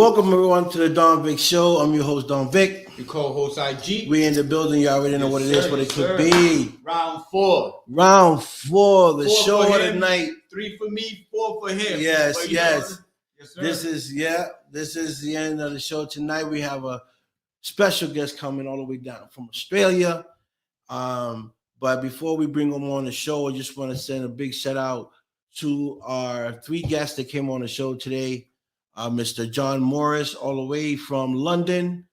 Welcome everyone to the Don Vic Show. I'm your host, Don Vic. Your co-host IG. We in the building. You already know what it is, what it could be. Round four. Round four. The Four show for of him, the night. 3 for me, 4 for him. Yes. Yes, sir. This is the end of the show tonight. We have a special guest coming all the way down from Australia. But before we bring them on the show, I just want to send a big shout out to our three guests that came on the show today. Mr. John Morris, all the way from London.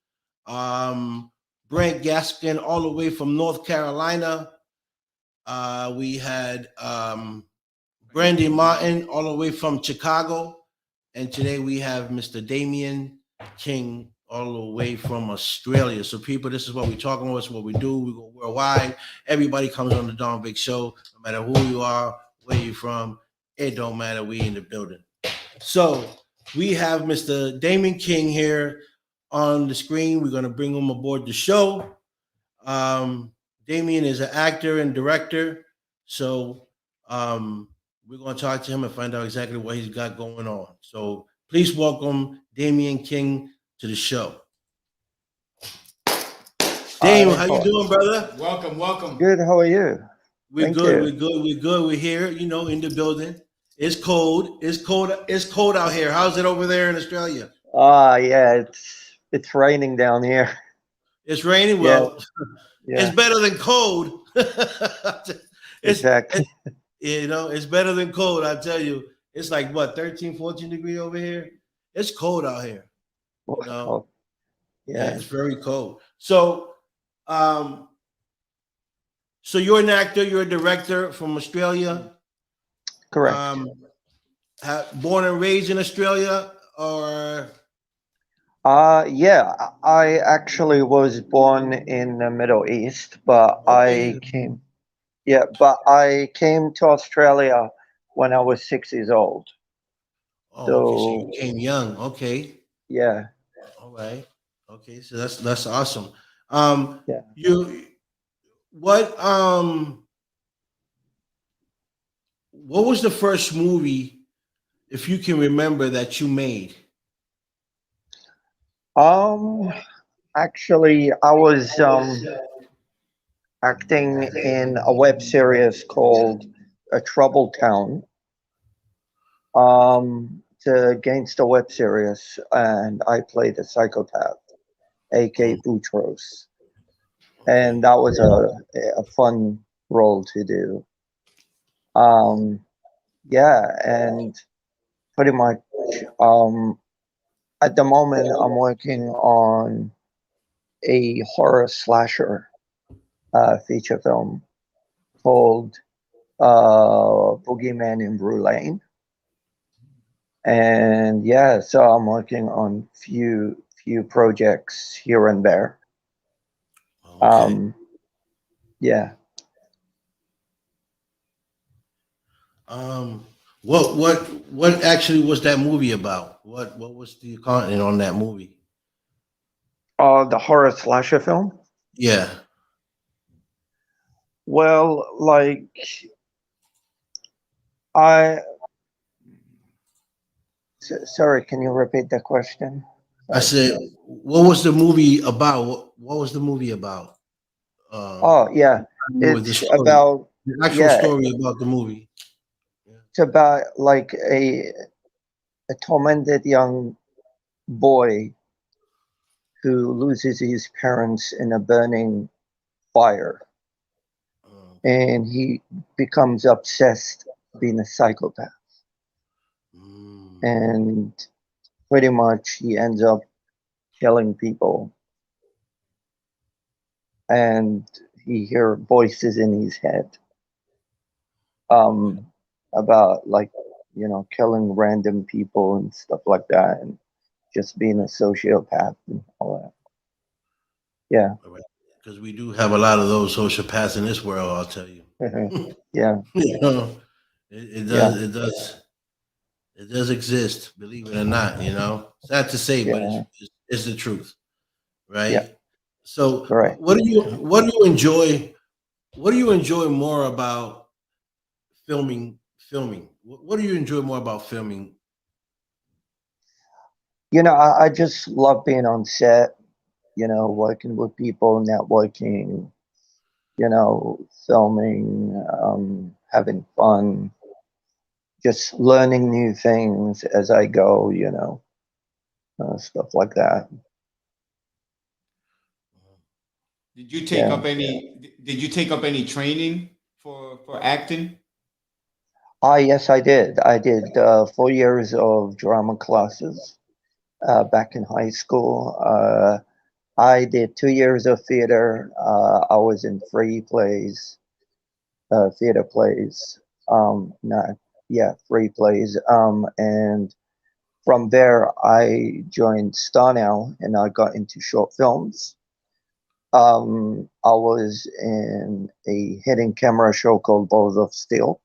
Brent Gaskin, all the way from North Carolina. We had Brandy Martin, all the way from Chicago. And today we have Mr. Damon King, all the way from Australia. So, people, this is what we're talking about. This is what we do. We go worldwide. Everybody comes on the Don Vic Show, no matter who you are, where you're from. It don't matter. We in the building. So, we have Mr. Damon King here on the screen. We're going to bring him aboard the show. Damon is an actor and director. So we're going to talk to him and find out exactly what he's got going on. So please welcome Damon King to the show. Damon, how you doing, brother? Welcome. Good. How are you? We're good. We're here, in the building. It's cold. It's cold out here. How's it over there in Australia? Yeah, it's raining down here. It's raining. Well, yeah. It's better than cold. Exactly. It's better than cold. I tell you, it's like what 13, 14 degrees over here. It's cold out here. Yeah, it's very cold. So, so you're an actor. You're a director from Australia. Correct. Born and raised in Australia, or? Yeah, I actually was born in the Middle East, but I came to Australia when I was 6 years old. Oh, so you came young. Okay. Yeah. All right. Okay, so that's awesome. Yeah. What was the first movie, if you can remember, that you made? Actually, I was acting in a web series called A Troubled Town. It's a gangster web series, and I played a psychopath, A.K. Boutros. And that was a fun role to do. And pretty much at the moment I'm working on a horror slasher feature film called Boogeyman in Brew Lane. And so I'm working on few projects here and there. Okay. Yeah. What actually was that movie about? What was the content on that movie? The horror slasher film? Yeah. Well, sorry, can you repeat the question? I said, what was the movie about? What was the movie about? It's about the actual story about the movie. It's about like a tormented young boy who loses his parents in a burning fire, and he becomes obsessed being a psychopath, and pretty much he ends up killing people, and he hears voices in his head about killing random people and stuff like that, and just being a sociopath and all that. Yeah. Because we do have a lot of those sociopaths in this world, I'll tell you. Yeah. It does exist, believe it or not, Sad to say, but it's the truth. Right? Yeah. So right. What do you enjoy more about filming? What do you enjoy more about filming? I just love being on set, working with people, networking, filming, having fun, just learning new things as I go, stuff like that. Did you take Yeah. up any? Did you take up any training for acting? Yes, I did. I did 4 years of drama classes back in high school. I did 2 years of theater. I was in three plays, theater plays. Not, yeah, three plays. And from there, I joined Star Now and I got into short films. I was in a hidden camera show called Balls of Steel.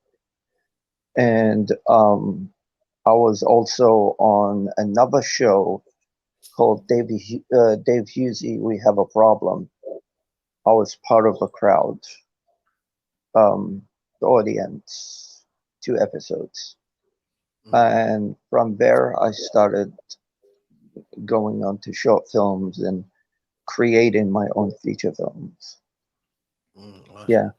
And I was also on another show called Dave Husey, We Have a Problem. I was part of a crowd, the audience, 2 episodes. And from there, I started going on to short films and creating my own feature films. Awesome. Yeah,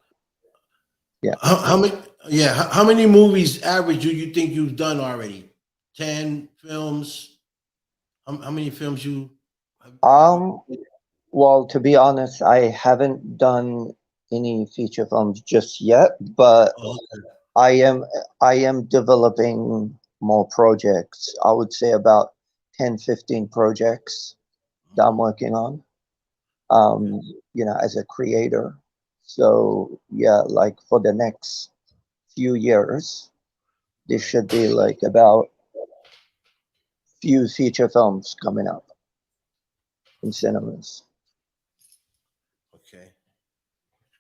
yeah. How many? Yeah, how many movies average do you think you've done already? 10 films. How many films you have you? Um, well, to be honest, I haven't done any feature films just yet, but Oh, I am I am developing more projects. I would say about 10, 15 projects that I'm working on, okay. as a creator. So yeah, like for the next few years, there Right. should be like about few feature films coming up in cinemas. Okay.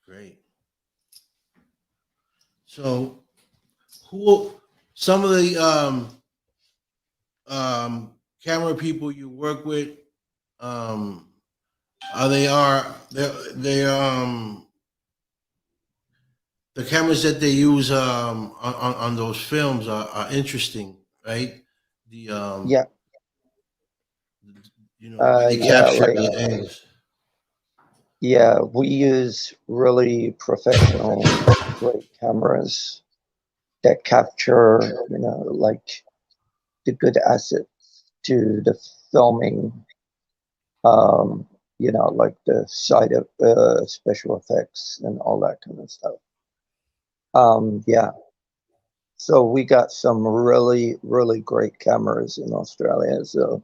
Great. So, who some of the camera people you work with? Um, they the cameras that they use on those films are interesting, right? The Yeah, the way they yeah, capture like the angles. yeah, we use really professional, great cameras that capture, like the good assets to the filming, um, like the side of special effects and all that kind of stuff. Yeah, so we got some really, really great cameras in Australia, so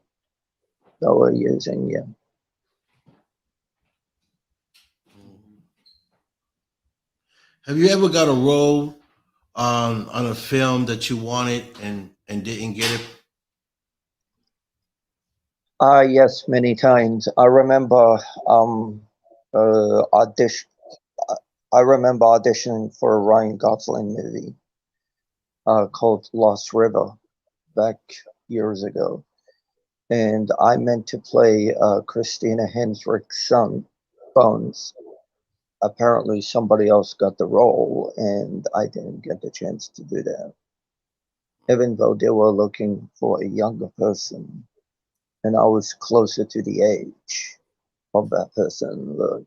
that we're using. Yeah. Have you ever got a role on a film that you wanted and didn't get it? Yes, many times. Audition. I remember auditioning for a Ryan Gosling movie called Lost River back years ago, and I meant to play Christina Hemsworth's son, Bones. Apparently, somebody else got the role, and I didn't get the chance to do that, even though they were looking for a younger person, and I was closer to the age of that person.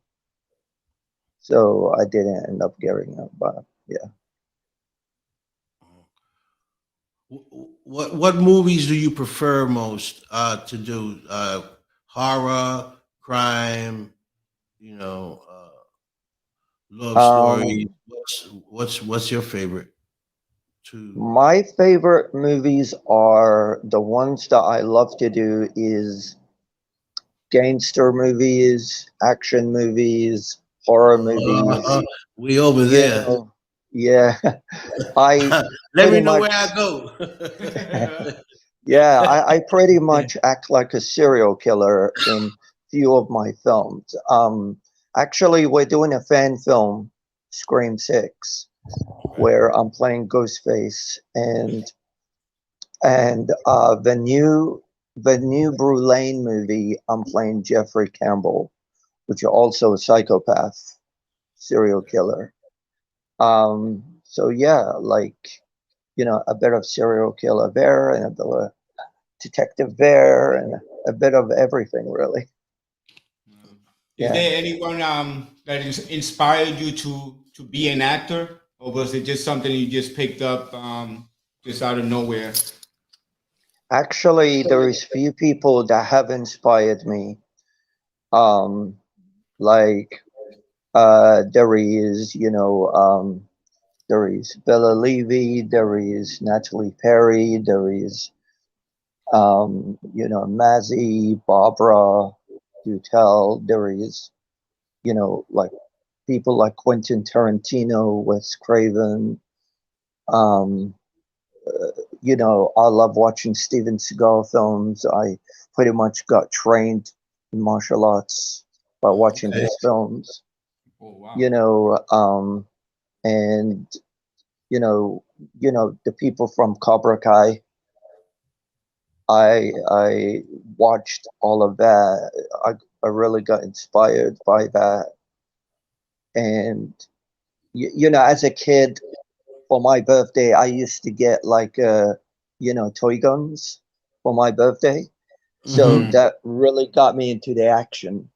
So I didn't end up getting it, but yeah. What movies do you prefer most to do? Horror, crime, you know, love stories. Um, What's your favorite? To my favorite movies are the ones that I love to do is gangster movies, action movies, horror uh, movies. we over You there. know, yeah, I Let pretty me know where much, I go. yeah, I pretty much act like a serial killer in few of my films. Actually, we're doing a fan film, Scream 6, where I'm playing Ghostface, and the new Brulane movie, I'm playing Jeffrey Campbell, which is also a psychopath serial killer. So yeah, like a bit of serial killer there and a bit of Detective Bear, and a bit of everything, really. Is Yeah. there anyone that inspired you to be an actor, or was it just something you just picked up just out of nowhere? Actually, there is few people that have inspired me. Um, like there is, there is Bella Levy, there is Natalie Perry, there is, Mazzy, Barbara Dutel, there is, like people like Quentin Tarantino, Wes Craven. Um, I love watching Steven Seagal films. I pretty much got trained in martial arts by watching Okay. his films. Oh wow! And the people from Cobra Kai. I watched all of that. I really got inspired by that. And as a kid, for my birthday, I used to get like toy guns for my birthday. So Mm-hmm. Mm. that really got me into the action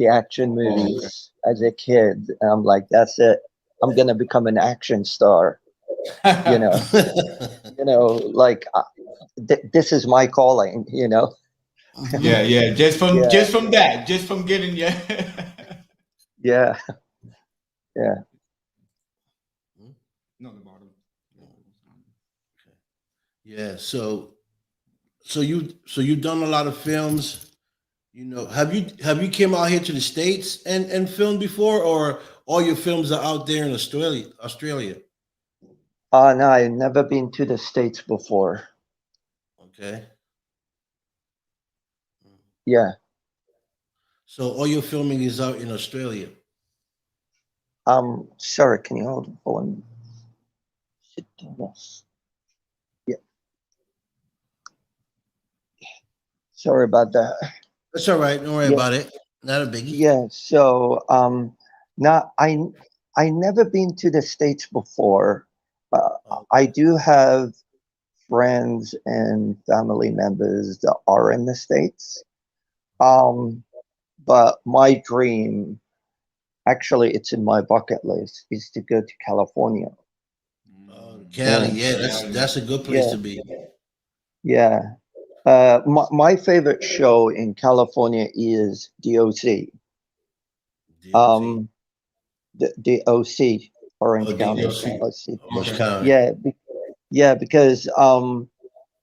Oh, okay. movies as a kid. And I'm like, that's it. I'm gonna become an action star. You know, like this is my calling. Yeah, yeah. Just from Yeah, just from getting yeah. yeah, yeah. No, the bottom. Yeah. So you've done a lot of films. Have you came out here to the States and filmed before, or all your films are out there in Australia? Australia. No, I've never been to the States before. Okay. Yeah. So all your filming is out in Australia. Sorry, can you hold the phone? Sit down, yes. Yeah. Sorry about that. That's all right. Don't worry Yeah, about it. Not a biggie. yeah. So, now I never been to the States before. I do have friends and family members that are in the States. Um, but my dream, actually, it's in my bucket list, is to go to California. Cali. Yeah, Yeah, that's a good place yeah, to be. yeah. My favorite show in California is DOC. DOT. Um, the OC, Oh, Orange County, DOC. OC. Orange County. Yeah, yeah, because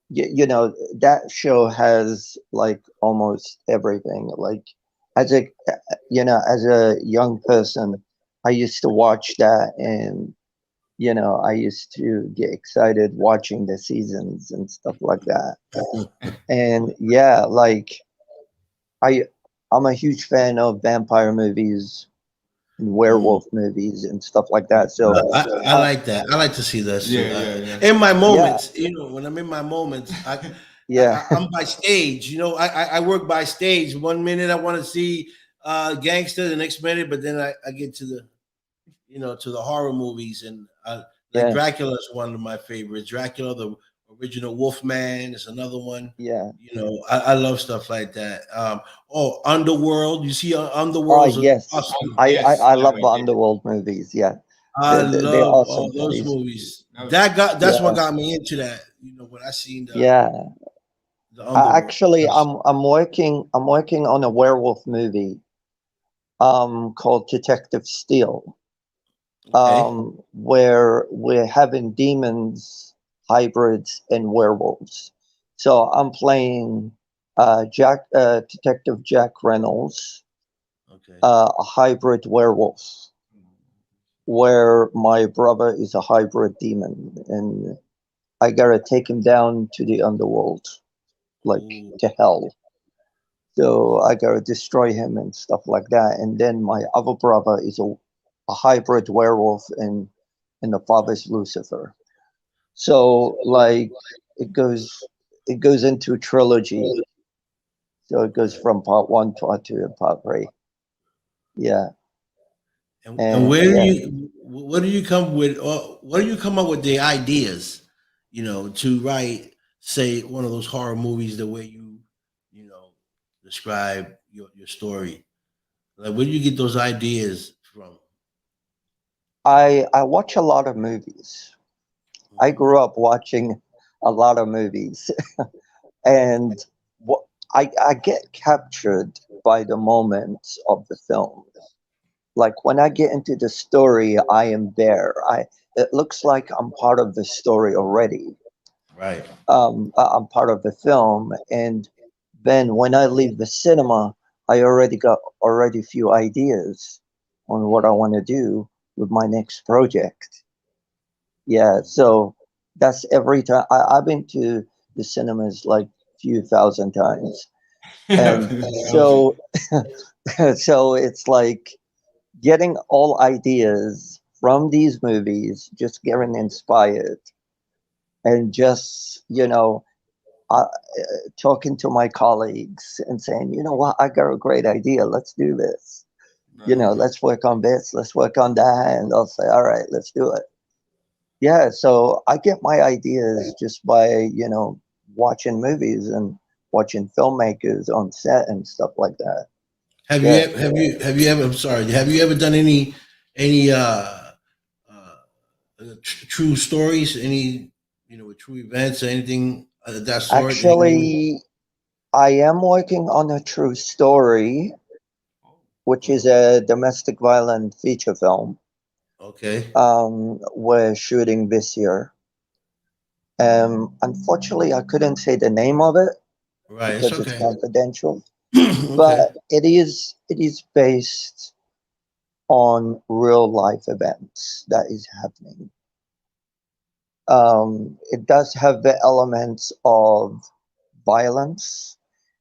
that show has like almost everything. Like as a as a young person, I used to watch that, and I used to get excited watching the seasons and stuff like that. And yeah, like I I'm a huge fan of vampire movies and Mm. werewolf movies and stuff like that. So I uh, like that. I like to see that too. Yeah, yeah, yeah. In my yeah, moments, when I'm in my moments, yeah, I'm by stage. I work by stage. One minute I want to see gangster, the next minute, but then I get to the horror movies, and like yeah, Dracula is one of my favorites. Dracula, the original Wolfman, is another one. yeah. I love stuff like that. Underworld. You see, Oh Underworld's yes, awesome. Yes, I yeah, love I the did. underworld movies. Yeah, I they're love all awesome those movies. movies. That was- That's what Yeah, got me into that. When I seen yeah. the Underworld. Actually, I'm working on a werewolf movie called Detective Steel, Okay. where we're having demons, hybrids, and werewolves. So I'm playing Detective Jack Reynolds, Okay. a hybrid werewolf, where my brother is a hybrid demon, and I gotta take him down to the underworld, like Ooh. to hell. So I gotta destroy him and stuff like that. And then my other brother is a hybrid werewolf, and the father's Lucifer. So like it goes it goes into a trilogy. So it goes from part one, part two, and part three. Yeah. And And yeah. what do you come with? What do you come up with the ideas? To write say one of those horror movies the way you know describe your story? Like, where do you get those ideas from? I watch a lot of movies. I Mhm. grew up watching a lot of movies, and what I get captured by the moments of the film. Like when I get into the story, I am there. I It looks like I'm part of the story already. Right. I'm part of the film, and then when I leave the cinema, I already got already few ideas on what I want to do with my next project. Yeah, so that's every time I've been to the cinemas like few thousand times, and Okay. so so it's like getting all ideas from these movies, just getting inspired, and just talking to my colleagues and saying, you know what, I got a great idea. Let's do this. Right. Let's work on this. Let's work on that, and they'll say, all right, let's do it. Yeah, so I get my ideas just by, watching movies and watching filmmakers on set and stuff like that. Yeah. Have you ever? I'm sorry. Have you ever done any true stories? Any with true events or anything of that sort? Any, Actually, I am working on a true story, which is oh, a domestic violence feature film. okay. We're shooting this year. Unfortunately, I couldn't say the name of it Right. It's because it's okay. confidential, Okay. but it is based on real life events that is happening. It does have the elements of violence.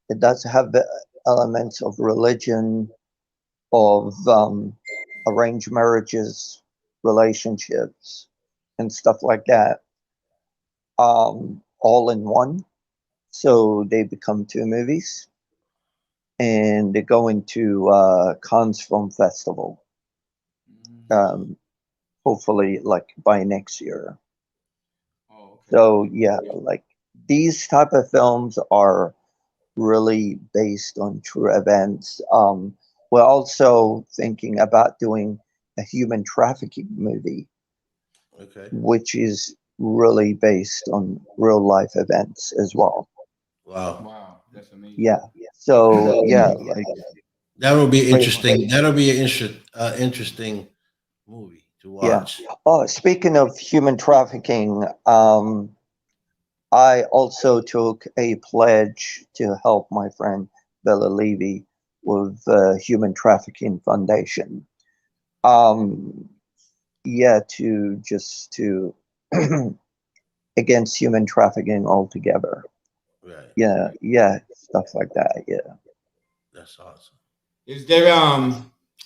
It does have the elements of religion, of arranged marriages, relationships, and stuff like that, all in one. So they become two movies, and they go into Cannes Film Festival. Mhm. Um, hopefully, like by next year. Oh, okay. So yeah, like these type of films are really based on true events. We're also thinking about doing a human trafficking movie, Okay. which is really based on real life events as well. Wow. Wow, that's amazing. Yeah. So yeah, That like that'll be pretty interesting. That'll be an interesting movie to yeah. watch. Oh, speaking of human trafficking, I also took a pledge to help my friend Bella Levy with the Human Trafficking Foundation. Um, yeah, to against human trafficking altogether. Right. Yeah, yeah, stuff like that. Yeah. That's That's awesome. Is there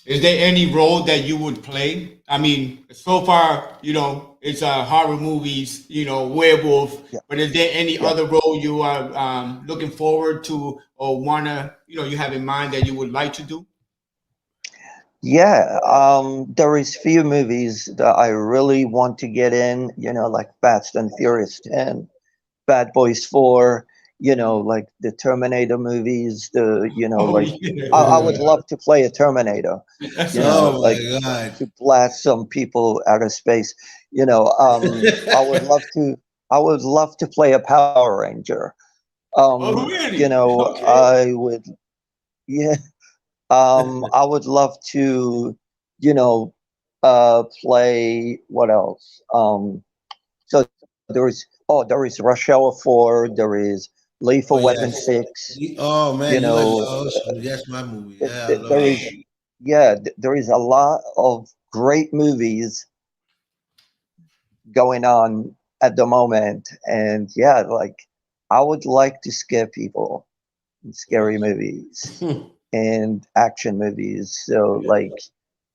is there any role that you would play? I mean, so far, it's horror movies, werewolf. Yeah, But is there any yeah. other role you are looking forward to or wanna, you have in mind that you would like to do? Yeah, there is few movies that I really want to get in, like Fast and Furious 10, Bad Boys 4, Mm. like the Terminator movies, Oh like I would yeah. love to play a Terminator, That sounds Oh cool. like my God. to blast some people out of space. I would love to play a Power Ranger. Oh You really? know, Okay. I would yeah, I would love to, play what else? So there is Rush Hour 4, there is Oh Lethal Weapon yes. 6, Oh you man, you like know, awesome. That's my movie. Yeah, I love there that is, movie. yeah, there is a lot of great movies going on at the moment. And yeah, like I would like to scare people in scary movies and action movies. So like,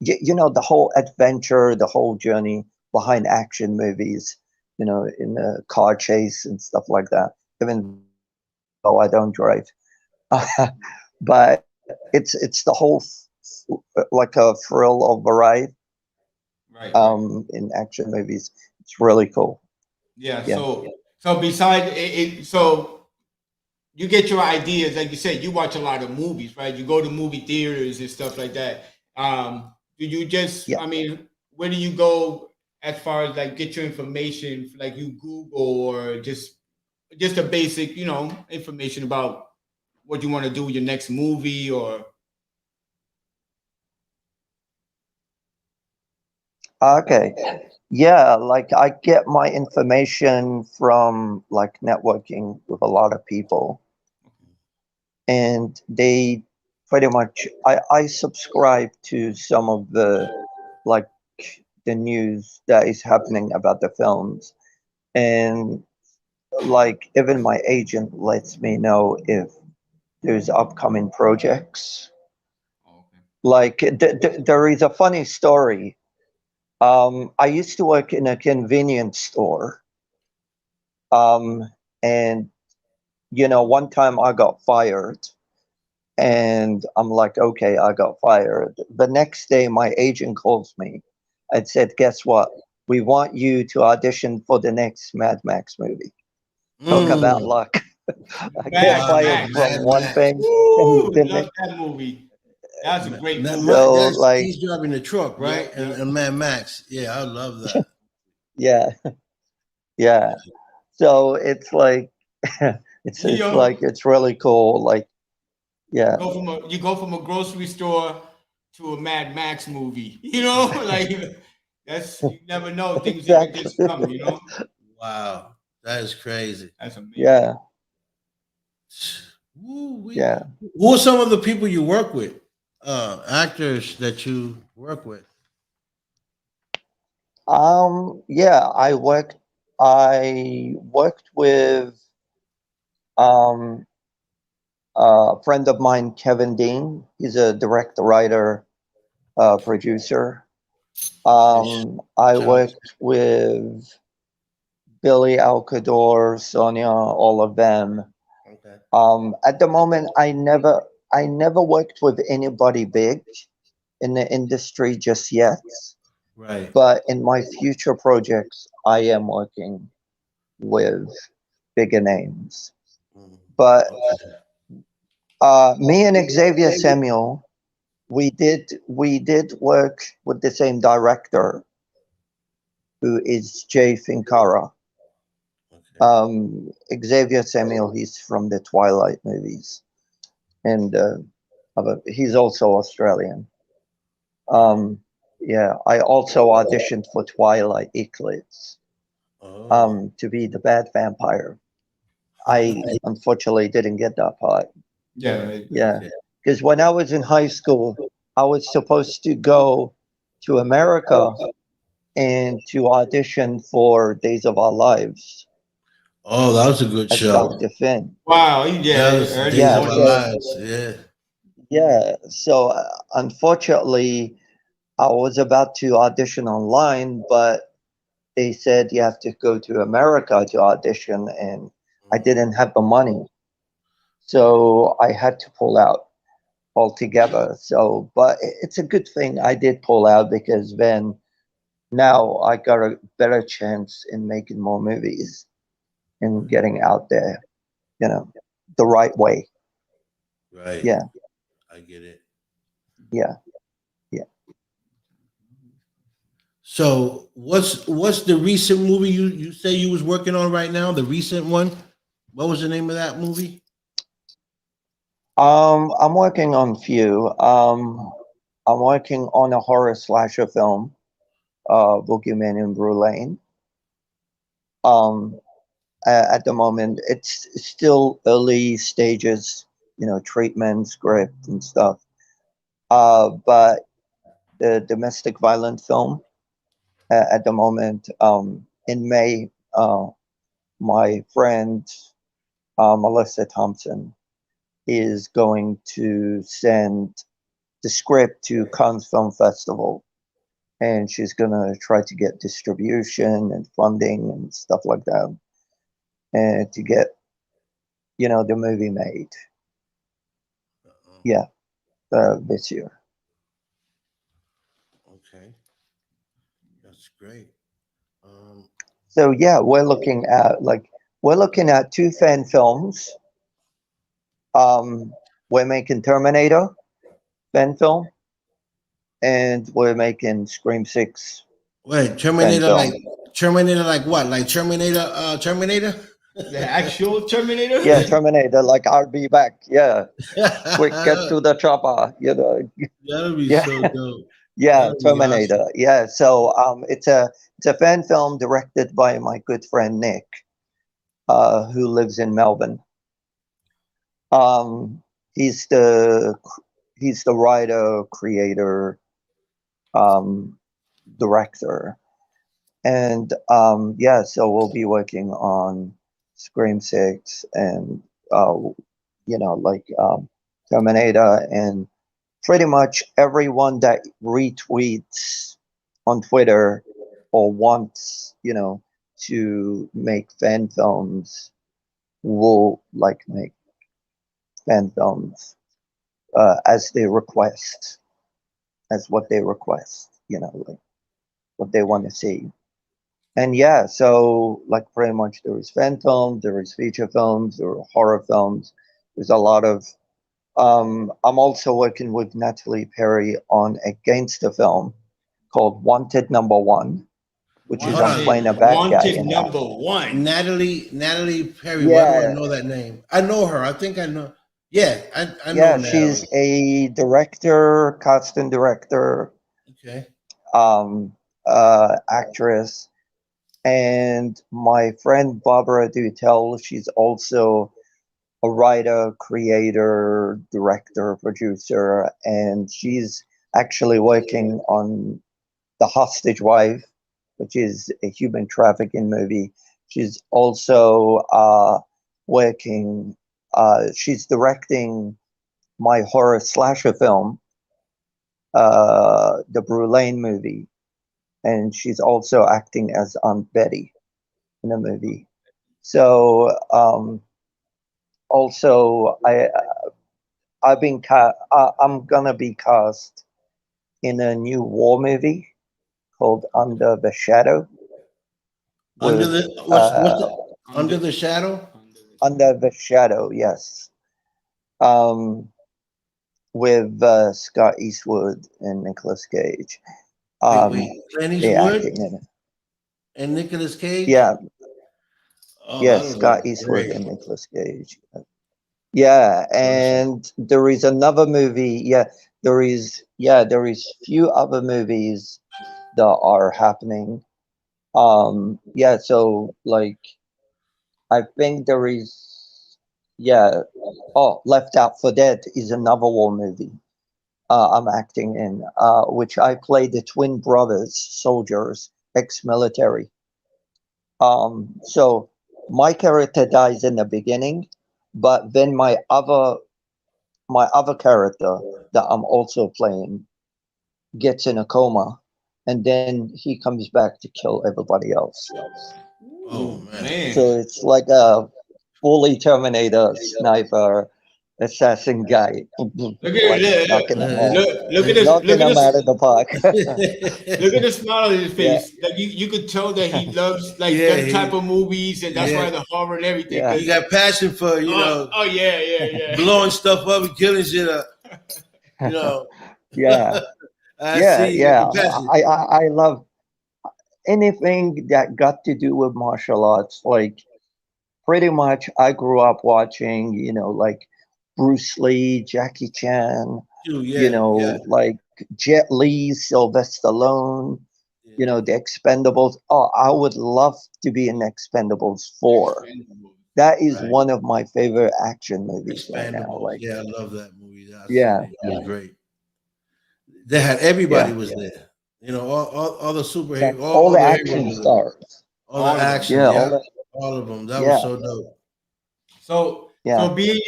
the whole adventure, the whole journey behind action movies, in a car chase and stuff like that. Even though I don't drive, but it's the whole like a thrill of a ride Right, right. in action movies. It's really cool. Yeah. Yeah. So besides so you get your ideas, like you said, you watch a lot of movies, right? You go to movie theaters and stuff like that. Do you just, Yeah. I mean, where do you go as far as like get your information? Like you Google or just a basic, information about what you want to do with your next movie or Okay. Yeah, like I get my information from like networking with a lot of people, and they pretty much I subscribe to some of the like the news that is happening about the films, and like even my agent lets me know if there's upcoming projects. oh, okay. Like there is a funny story. I used to work in a convenience store, um, and one time I got fired, and I'm like, okay, I got fired. The next day, my agent calls me and said, guess what? We want you to audition for the next Mad Max movie. Talk about Mm. luck. I get Mad Wow, fired Max. from Mad one Max. thing, and Woo! the Love next. that movie. That's a great movie. So, That's like, he's driving the truck, right? Yep, And, yep. and Mad Max. Yeah, I love that. yeah, yeah. So it's like, it's You like it's really cool. Like, you yeah, go from a grocery store to a Mad Max movie. Like you never know things that could exactly. just come. Wow, that is crazy. That's amazing. Yeah, Woo-wee. yeah. Who are some of the people you work with? Actors that you work with? Yeah. I worked with um a friend of mine, Kevin Dean. He's a director, writer, producer. Okay, I shout out worked with Billy Alcador, Sonia, all of them. okay. At the moment, I never worked with anybody big in the industry just yet. Right. But in my future projects, I am working with bigger names. Mhm. But Okay. me and Xavier Samuel, we did work with the same director, who is Jay Finkara. Okay. Xavier Samuel, he's from the Twilight movies, and he's also Australian. Right. Um, yeah, I also auditioned for Twilight Eclipse, Oh. to be the bad vampire. I unfortunately didn't get that part. Yeah. Yeah, Okay. because when I was in high school, I was supposed to go to America and to audition for Days of Our Lives Oh, that was a good as show. Dr. Finn. Wow. That Yeah. was I the already Days Yeah, of know Our you. so Lives. Yeah. yeah, so unfortunately, I was about to audition online, but they said you have to go to America to audition, and I Mhm. didn't have the money, Right. so I had to pull out altogether. So, but it's a good thing I did pull out, because then now I got a better chance in making more movies and getting out there, you know, the right way. Right. Yeah, I get it. yeah, yeah. So what's the recent movie you say you was working on right now? The recent one? What was the name of that movie? I'm working on few. I'm working on a horror slasher film, Boogeyman in Blue Lane. Um, at the moment, it's still early stages, treatment, script, and stuff. But the domestic violence film, at the moment, in May, my friend, Melissa Thompson, is going to send the script to Cannes Film Festival, and she's gonna try to get distribution and funding and stuff like that, and to get the movie made. Uh-uh. Yeah, this year. Okay. That's great. Um So yeah, we're looking at like we're looking at two fan films. Um, we're making Terminator fan film, and we're making Scream 6 Wait, fan film. Terminator like what? Like Terminator? The actual Yeah, Terminator. Terminator, like I'll be back. Yeah, quick, get to the chopper. That'll be Yeah, so dope. yeah, That'll be awesome. Terminator. Yeah, so it's a fan film directed by my good friend Nick, who lives in Melbourne. Um, he's the writer, creator, um, director, and yeah, so we'll be working on Scream 6 and uh, like Terminator, and pretty much everyone that retweets on Twitter or wants, to make fan films will like make fan films as they request, as what they request, like what they want to see. And yeah, so like pretty much there is fan films, there is feature films, there are horror films. There's a lot of. I'm also working with Natalie Perry on a gangster film called Wanted Number One, which is Hold I'm on. playing a Wanted, bad guy wanted in that. number one. Natalie Perry. Why do I Yeah, know that name? I know her. I think I know. Yeah, I know yeah, she's Natalie. a director, costume director, Okay. um, actress, and my friend Barbara Dutel. She's also a writer, creator, director, producer, and she's actually working on The Hostage Wife, which is a human trafficking movie. She's also working, she's directing my horror slasher film, the Brulane movie, and she's also acting as Aunt Betty in a movie. So also, I'm gonna be cast in a new war movie called Under the Shadow Under with the what's the under Under, the shadow? under the Under the Shadow, yes, um, with Scott Eastwood and Nicolas Cage. Wait. Um, Clint they Eastwood acting in it. and Nicolas Cage. Yeah, Oh, yeah, that'll be Scott Eastwood great. and Nicolas Cage. Yeah, Awesome. and there is another movie. There is few other movies that are happening. Yeah, so like I think there is, yeah. Oh, Left Out for Dead is another war movie. I'm acting in, which I play the twin brothers, soldiers, ex-military. So my character dies in the beginning, but then my other character that I'm also playing gets in a coma, and then he comes back to kill everybody else. Oh Ooh, man. So man. it's like a fully Terminator sniper assassin guy, Look like at knocking them all, look at this. knocking them out of the park. Look at the smile on his Yeah, face. Like you could tell that he loves like Yeah, them type of movies, and that's yeah, why the horror and everything. yeah, he Cause got passion for oh yeah, yeah, blowing yeah. stuff up and killing shit up. You know, yeah, I yeah, see you got yeah. the passion. I love anything that got to do with martial arts. Like pretty much, I grew up watching, like Bruce Lee, Jackie Chan, Too, yeah, yeah, like Jet Li, Sylvester Stallone, yeah. the Expendables. Oh, I would love to be in Expendables 4. Expendables. That is Right. one of my favorite action movies right now. Expandables. Like, Yeah, I love that movie. That's yeah, it was great. They had everybody yeah, was there. You know, all the superheroes, exactly. All all the the action heroes were there. stars. All the All of them. actions, Yeah, all yeah, the, all of them. That was yeah, so dope. So yeah. being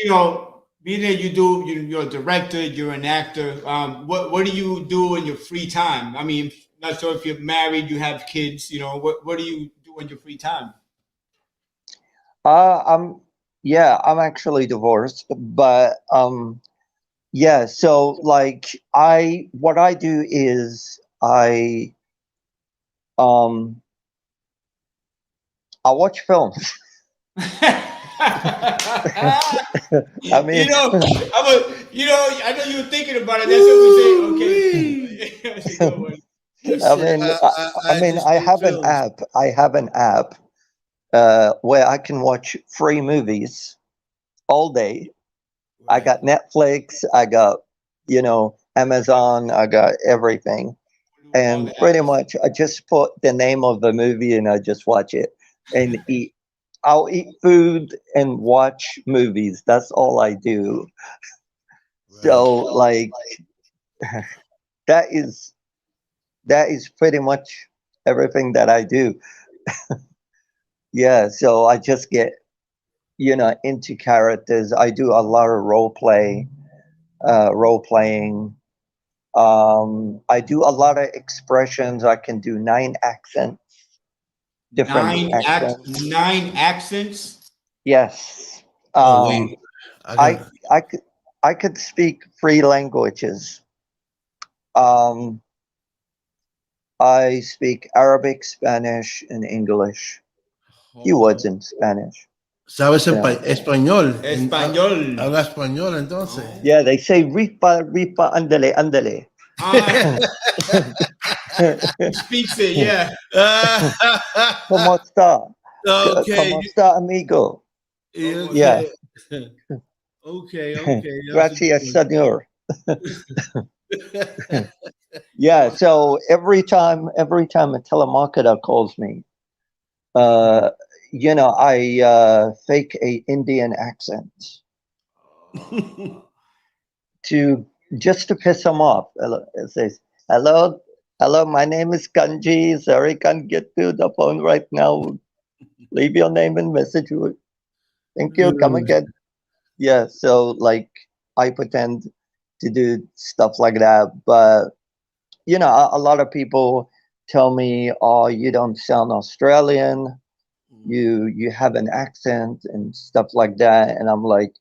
being that you're a director, you're an actor. What do you do in your free time? I mean, not sure if you're married, you have kids. What do you do in your free time? I'm, yeah, I'm actually divorced, but yeah. So like, what I do is um, I watch films. I mean, I know you were thinking about it. That's what we say. Woo-wee. Okay, that's a good one. He I said, mean, I just I do have an films. app. I have an app where I can watch free movies all day. I Right. got Netflix. I got, Amazon. I got everything. All And the pretty apps. much, I just put the name of the movie and I just watch it and eat. I'll eat food and watch movies. That's all I do. Right. So, like, that is that is pretty much everything that I do. Yeah. So I just get, into characters. I do a lot of role playing. I do a lot of expressions. I can do 9 accents, different accents. 9 accents. Yes. Oh wait, I I got. I could I could speak 3 languages. Um, I speak Arabic, Spanish, and English. Few Oh, words in Spanish. ¿Sabes You know. español? español. Habla español entonces. Oh. Yeah, they say ripa, ripa, andale, andale. Ah, he speaks it. Yeah. ¿Cómo está? Okay. ¿Cómo está, amigo? Almost. Yeah. Okay. Okay. That's a Gracias, good señor. one. Yeah. So every time a telemarketer calls me, uh, I fake a Indian accent to just to piss them off. It says, "Hello, hello, my name is Kanji. Sorry, can't get to the phone right now. Leave your name and message. Thank you. Come again." Yeah. So like, I pretend to do stuff like that, but a lot of people tell me, "Oh, you don't sound Australian. You have an accent and stuff like that," and I'm like,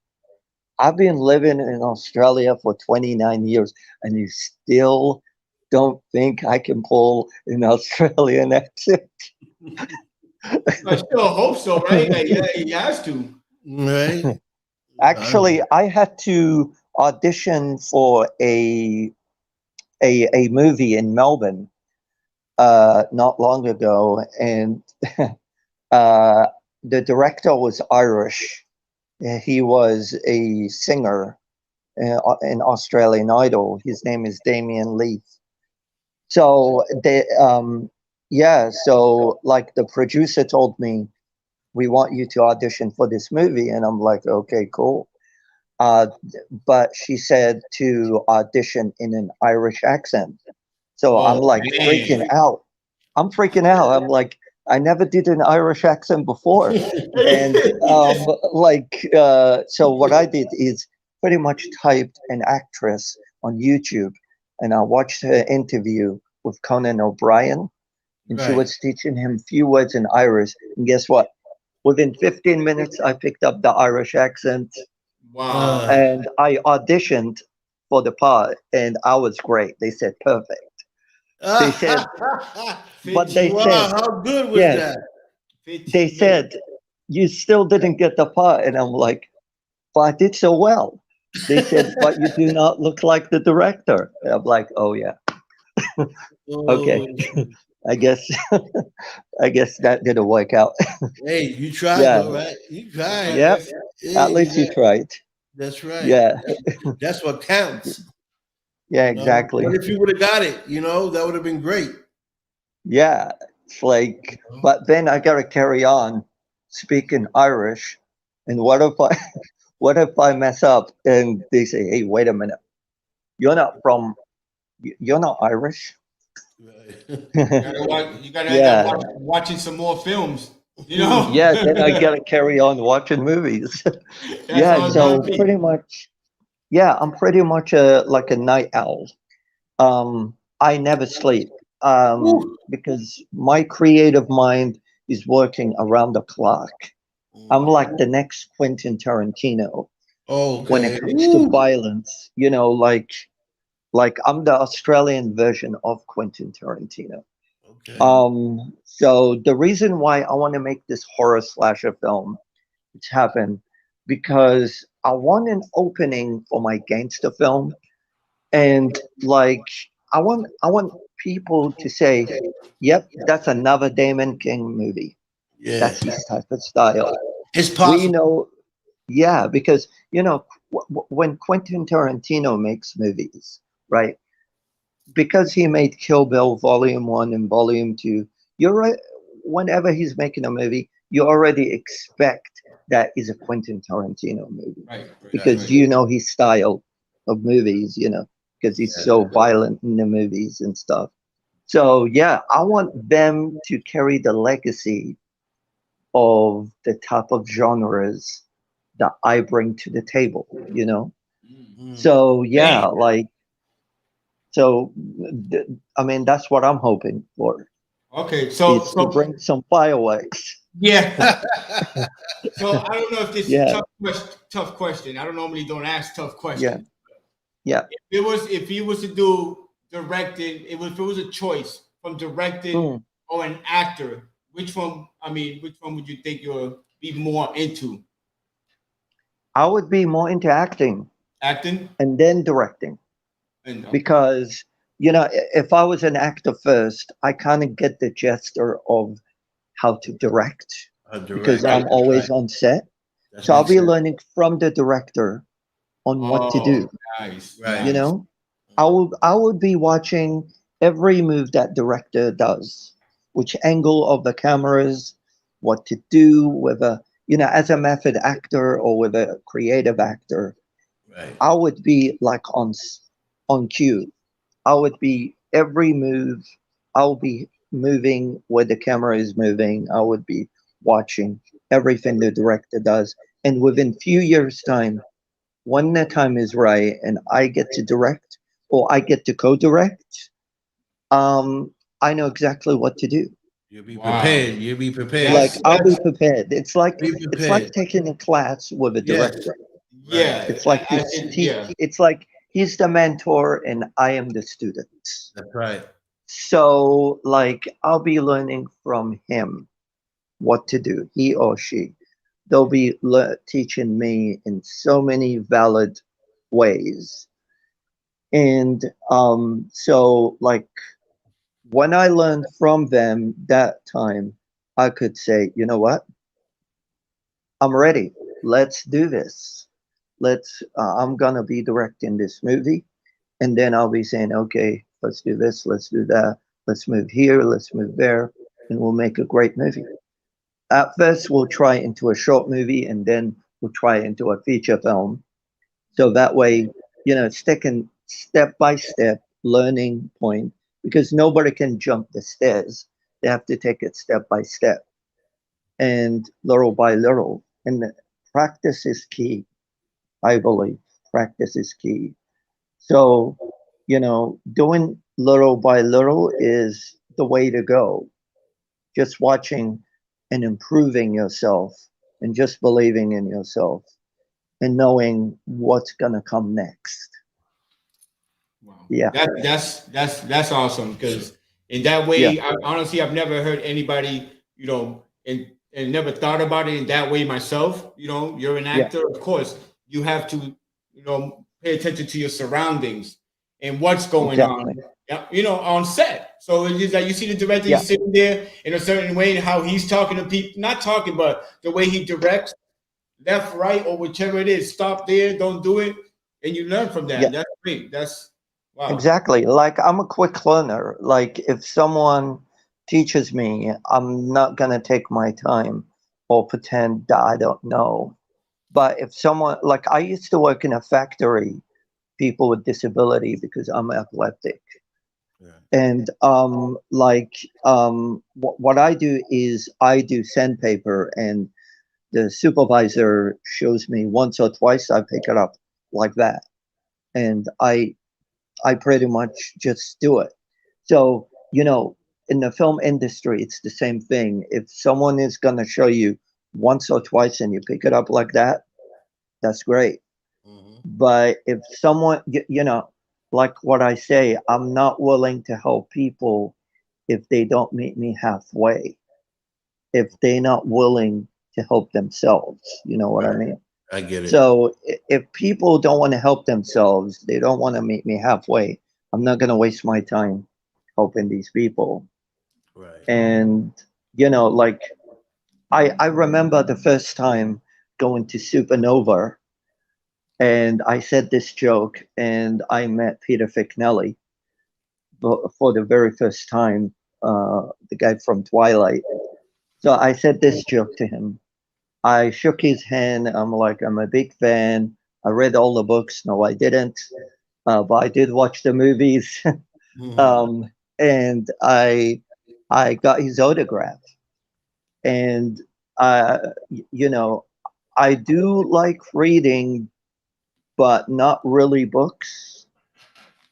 I've been living in Australia for 29 years, and you still don't think I can pull an Australian accent? I still hope so, right? Like, yeah, he has to. Right. Actually, I had to audition for a movie in Melbourne not long ago, and uh, the director was Irish. He was a singer in Australian Idol. His name is Damon Leith. So so like the producer told me, we want you to audition for this movie, and I'm like, okay, cool. Uh, but she said to audition in an Irish accent. So I'm Oh like freaking man. out. I'm freaking out. I'm like, I never did an Irish accent before. And so what I did is pretty much typed an actress on YouTube, and I watched her interview with Conan O'Brien, and she Right. was teaching him few words in Irish. And guess what? Within 15 minutes, I picked up the Irish accent, Wow. and I auditioned for the part, and I was great. They said perfect. They said, but Fit they you. said, Wow, how good was yes, that? they 15 minutes. said, you still didn't get the part. And I'm like, but I did so well. They said, but you do not look like the director. And I'm like, oh yeah, okay. Oh, I guess I guess that didn't work out. hey, you tried Yeah, though, right? You tried. yep. That's At Hey, least you tried. that's right. Yeah, That's what counts. yeah, You know. exactly. What if you would have got it? That would have been great. Yeah, it's like, but then I gotta carry on speaking Irish, and what if I what if I mess up and they say, hey, wait a minute, you're not from you're not Irish. Right. you gotta watch, you gotta end up Yeah, watching some more films. You know. yeah. Then I gotta carry on watching movies. That's Yeah, all it's gonna so be. pretty much, yeah, I'm pretty much like a night owl. I never sleep because my creative mind is working around the clock. I'm like the next Quentin Tarantino when it Okay. comes to violence. Like I'm the Australian version of Quentin Tarantino. Okay. So the reason why I want to make this horror slasher film it's happened because I want an opening for my gangster film, and like I want people to say, "Yep, that's another Damon King movie. Yeah, That's his type of style." it's We possible. know, yeah, because when Quentin Tarantino makes movies, right? Because he made Kill Bill Volume One and Volume Two, you're right. Whenever he's making a movie, you already expect that is a Quentin Tarantino movie Right, Right. because you know his style of movies, because he's Yeah. so violent in the movies and stuff. So yeah, I want them to carry the legacy of the type of genres that I bring to the table. right. Mm. So yeah, Bang. like so, I mean, that's what I'm hoping for Okay, is to bring some fireworks. yeah. So I don't know if this is a Yeah, tough question. I don't normally don't ask tough yeah, questions. yeah. If he was to do directing, if it was a choice from directing Mm. or an actor, which one? I mean, which one would you think you'll be more into? I would be more into acting Acting? and then directing And okay. because if I was an actor first, I kind of get the gesture of how to direct because Direct. Right. I'm always on set. That So I'll makes be sense. learning from the director on what to Oh, do. nice, Right. You nice. know, I would be watching every move that director does, which angle of the cameras, what to do, whether as a method actor or with a creative actor. Right. I would be like on cue. I would be every move. I'll be moving where the camera is moving. I would be watching everything the director does, and within few years' time, when the time is right and I get to direct or I get to co-direct, I know exactly what to do. You'll be Wow. prepared. You'll be prepared. Like That's I'll be that's prepared. Be It's like prepared. taking a class with a Yes. director. Right. yeah. It's like Yeah. it's like he's the mentor and I am the student. That's right. So like I'll be learning from him what to do, he or she. They'll be teaching me in so many valid ways. And so like when I learned from them that time, I could say, you know what? I'm ready. Let's do this. I'm gonna be directing this movie, and then I'll be saying, okay, let's do this, let's do that, let's move here, let's move there, and we'll make a great movie. At first, we'll try into a short movie, and then we'll try into a feature film. So that way, sticking step by step learning point, because nobody can jump the stairs. They have to take it step by step and little by little. And practice is key, I believe. Practice is key. So, doing little by little is the way to go. Just watching and improving yourself and just believing in yourself and knowing what's going to come next. Wow. Yeah. That's awesome because in that Yeah. way, honestly, I've never heard anybody, and never thought about it in that way myself. You're an Yeah. actor, of course, you have to, pay attention to your surroundings and what's going on, Exactly. yeah, on set. So it's just like you see the director, Yeah. he's sitting there in a certain way, and how he's talking to people, not talking, but the way he directs, left, right, or whichever it is, stop there, don't do it, and you learn from that. Yeah. That's great. That's wow. Exactly. Like I'm a quick learner. Like if someone teaches me, I'm not going to take my time or pretend that I don't know. But if someone, like I used to work in a factory, people with disability because I'm epileptic. Yeah. And what I do is I do sandpaper, and the supervisor shows me once or twice, I pick it up like that, and I pretty much just do it. So in the film industry, it's the same thing. If someone is going to show you once or twice and you pick it up like that, that's great. Hmm. But if someone, like what I say, I'm not willing to help people if they don't meet me halfway, if they're not willing to help themselves. You know what I Right. mean? I get it. So if people don't want to help themselves, they don't want to meet me halfway. I'm not going to waste my time helping these people. Right. And like I remember the first time going to Supernova, and I said this joke, and I met Peter Ficknelli for the very first time, the guy from Twilight. So I said this joke to him. I shook his hand. I'm like, I'm a big fan. I read all the books. No, I didn't, but I did watch the movies. Mhm. um, and I got his autograph. And uh, you know, I do like reading, but not really books.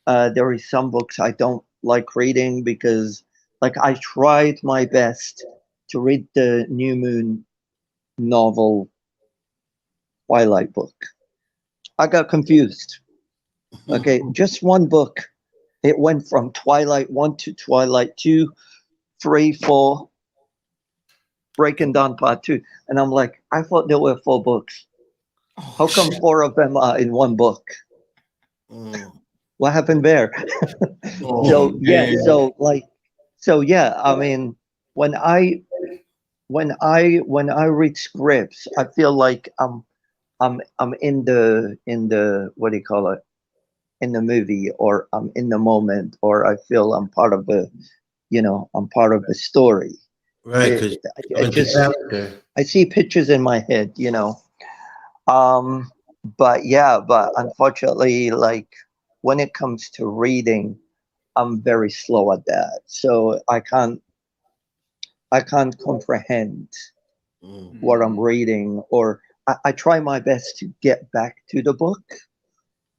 There is some books I don't like reading because, like, I tried my best to read the New Moon novel Twilight book. I got confused. Okay, just one book. It went from Twilight 1 to Twilight 2, 3, 4, Breaking Dawn Part 2. And I'm like, I thought there were 4 books. Oh How come shit. 4 of them are in one book? Mm. What happened there? Oh, So yeah, Man. I mean, when I read scripts, I feel like I'm in the what do you call it, in the movie, or I'm in the moment, or I feel I'm part of I'm part of the story. right. Because I I'm in the just character. I see pictures in my head. Um, but unfortunately, like when it comes to reading, I'm very slow at that. So I can't comprehend Mm. what I'm Mm. reading, or I try my best to get back to the book,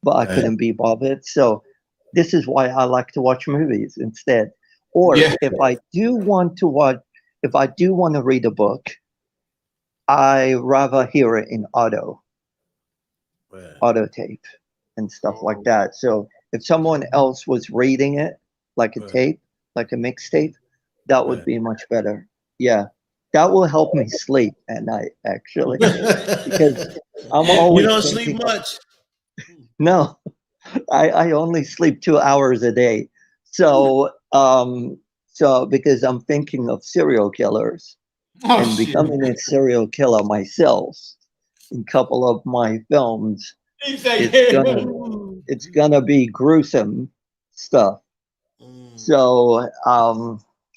but I Right. couldn't be bothered. So this is why I like to watch movies instead. Or Yeah. if I do want to read a book, I rather hear it in Right. auto tape and stuff like Oh. that. So if someone else was reading it like a Right. tape, like a mixtape, that would Right. be much better. Yeah. That will help me sleep at night, actually, because I'm You always don't sleep thinking of, much. no, I only sleep 2 hours a day. So because I'm thinking of serial killers Oh and shit. becoming a serial killer myself in a couple of my films, He's like, it's gonna it's gonna be gruesome stuff. Mm. So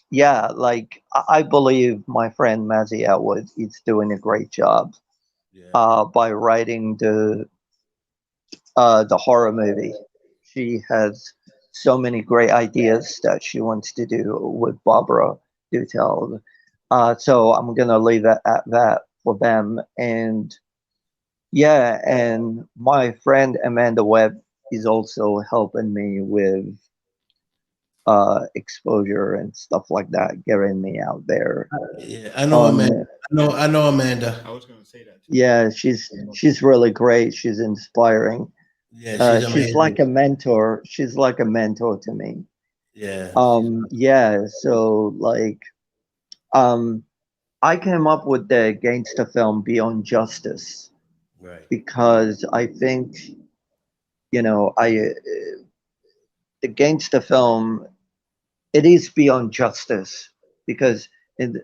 yeah, like I believe my friend Mazzy Atwood is doing a great job Yeah. by writing the horror movie. She has so many great ideas that she wants to do with Barbara Dutel. So I'm gonna leave it at that for them. And yeah, and my friend Amanda Webb is also helping me with exposure and stuff like that, getting me out there Yeah. I know Amanda. on. I know Amanda. I was gonna say that too. Yeah, she's really great. She's inspiring. Yeah, she's She's amazing. like a mentor. She's like a mentor to me. Yeah. She's Yeah, so like um I came up with the gangster film Beyond Justice right. because I think, I the gangster film, it is beyond justice because in,